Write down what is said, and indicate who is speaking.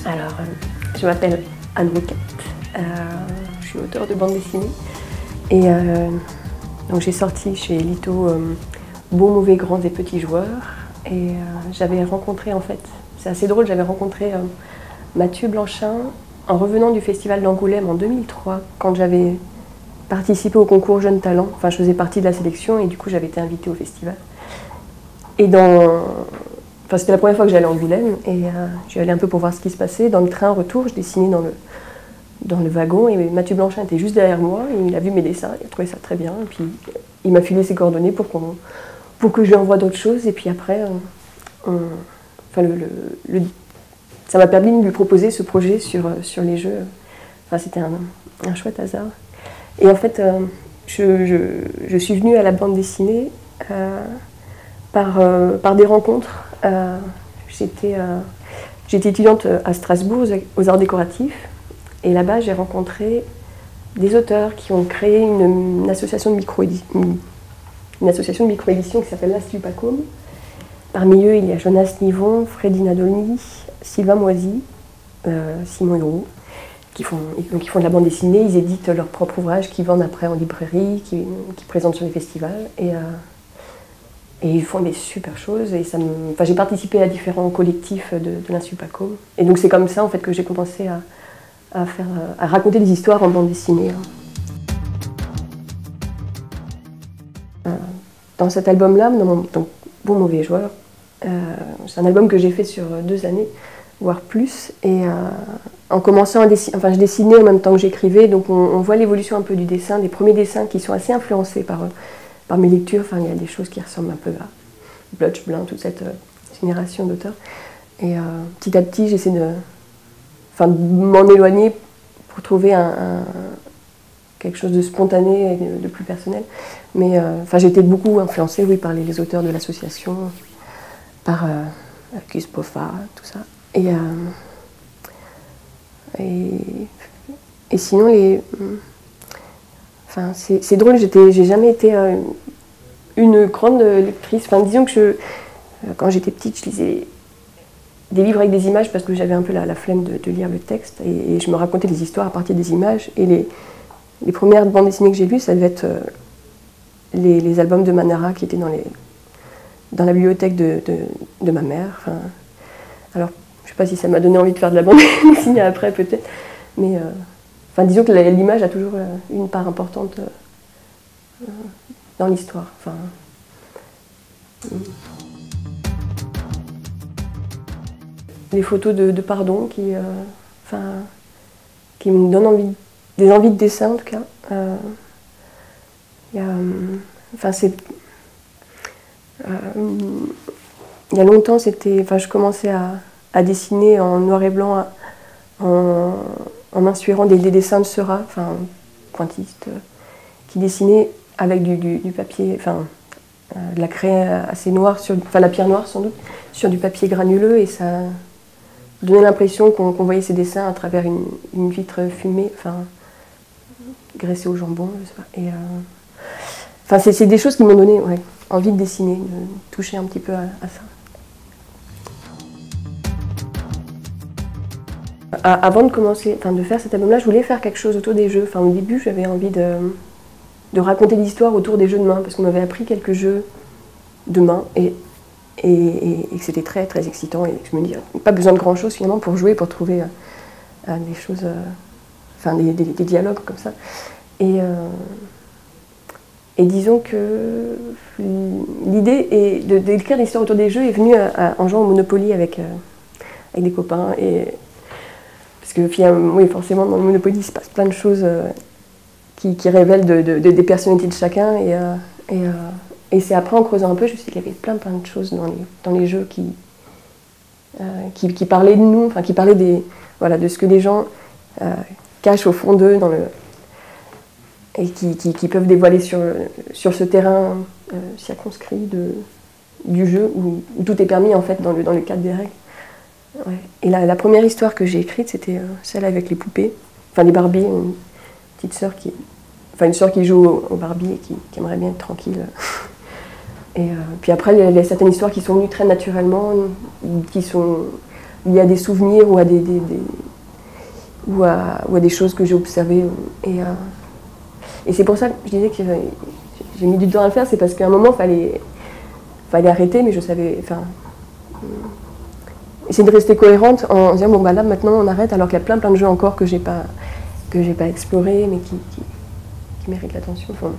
Speaker 1: Alors, je m'appelle Anne Roquette, je suis auteure de bande dessinée et donc j'ai sorti chez Lito Bons, mauvais, grands et petits joueurs et j'avais rencontré en fait, c'est assez drôle, j'avais rencontré Mathieu Blanchin en revenant du festival d'Angoulême en 2003 quand j'avais participé au concours Jeunes Talents, enfin je faisais partie de la sélection et du coup j'avais été invitée au festival. Et enfin, c'était la première fois que j'allais à Angoulême et j'y allais un peu pour voir ce qui se passait. Dans le train retour, je dessinais dans le wagon et Mathieu Blanchin était juste derrière moi et il a vu mes dessins, il a trouvé ça très bien et puis il m'a filé ses coordonnées pour que je lui envoie d'autres choses et puis après enfin, ça m'a permis de lui proposer ce projet sur les jeux. Enfin, c'était un chouette hasard. Et en fait, je suis venue à la bande dessinée par des rencontres. J'étais étudiante à Strasbourg aux arts décoratifs et là-bas j'ai rencontré des auteurs qui ont créé une association de micro-édition qui s'appelle l'Institut Pacôme. Parmi eux, il y a Jonas Nivon, Freddy Nadolny, Sylvain Moisy, Simon Héroux, qui font de la bande dessinée. Ils éditent leurs propres ouvrages, qu'ils vendent après en librairie, qui présentent sur les festivals. Et ils font des super choses. Et enfin, j'ai participé à différents collectifs de l'Institut Pacôme. Et donc c'est comme ça en fait, que j'ai commencé à raconter des histoires en bande dessinée. Dans cet album-là, donc Bon Mauvais Joueur, c'est un album que j'ai fait sur 2 années, voire plus. Et en commençant à dessiner, enfin je dessinais en même temps que j'écrivais, donc on voit l'évolution un peu du dessin, des premiers dessins qui sont assez influencés par mes lectures. Enfin, il y a des choses qui ressemblent un peu à Blutch, Blin, toute cette génération d'auteurs. Et petit à petit, j'essaie de m'en éloigner pour trouver quelque chose de spontané et de plus personnel. Mais j'ai été beaucoup influencée, oui, par les auteurs de l'association, par Gus Pofa, tout ça. Et sinon, c'est drôle, j'ai jamais été une grande lectrice. Enfin, disons que quand j'étais petite, je lisais des livres avec des images parce que j'avais un peu la flemme de lire le texte et je me racontais des histoires à partir des images. Et les premières bandes dessinées que j'ai lues, ça devait être les albums de Manara qui étaient dans la bibliothèque de ma mère. Enfin, alors, je ne sais pas si ça m'a donné envie de faire de la bande dessinée après, peut-être. Mais disons que l'image a toujours une part importante dans l'histoire. Enfin, les photos de Pardon qui me donnent des envies de dessin, en tout cas. Il y a longtemps, je commençais à dessiner en noir et blanc en m'inspirant des dessins de Seurat, pointiste, qui dessinait avec du papier, de la craie assez noire, la pierre noire sans doute, sur du papier granuleux, et ça donnait l'impression qu'on voyait ces dessins à travers une vitre fumée, graissée au jambon, je sais pas. Et c'est des choses qui m'ont donné envie de dessiner, de toucher un petit peu à ça. Avant de commencer, de faire cet album-là, je voulais faire quelque chose autour des jeux. Au début, j'avais envie de raconter des histoires autour des jeux de main, parce qu'on m'avait appris quelques jeux de main et que c'était très très excitant. Et que je me dis, pas besoin de grand-chose finalement pour jouer, pour trouver des choses, des dialogues comme ça. Et disons que l'idée d'écrire des histoires autour des jeux est venue en jouant au Monopoly avec des copains. Parce que finalement, oui, forcément, dans le Monopoly, il se passe plein de choses qui révèlent des personnalités de chacun. Et c'est après, en creusant un peu, je me suis dit qu'il y avait plein de choses dans les jeux qui parlaient de nous, qui parlaient de ce que les gens cachent au fond d'eux, et qui peuvent dévoiler sur ce terrain circonscrit du jeu où tout est permis en fait dans le cadre des règles. Ouais. Et la première histoire que j'ai écrite, c'était celle avec les poupées, les Barbies, une petite sœur une sœur qui joue aux Barbies et qui aimerait bien être tranquille. Et puis après, il y a certaines histoires qui sont venues très naturellement, qui sont liées à des souvenirs ou à des choses que j'ai observées. Et c'est pour ça que je disais que j'ai mis du temps à le faire, c'est parce qu'à un moment, il fallait arrêter, mais je savais... essayer de rester cohérente en disant, bon, bah là, maintenant, on arrête, alors qu'il y a plein de jeux encore que j'ai pas explorés, mais qui méritent l'attention. Enfin,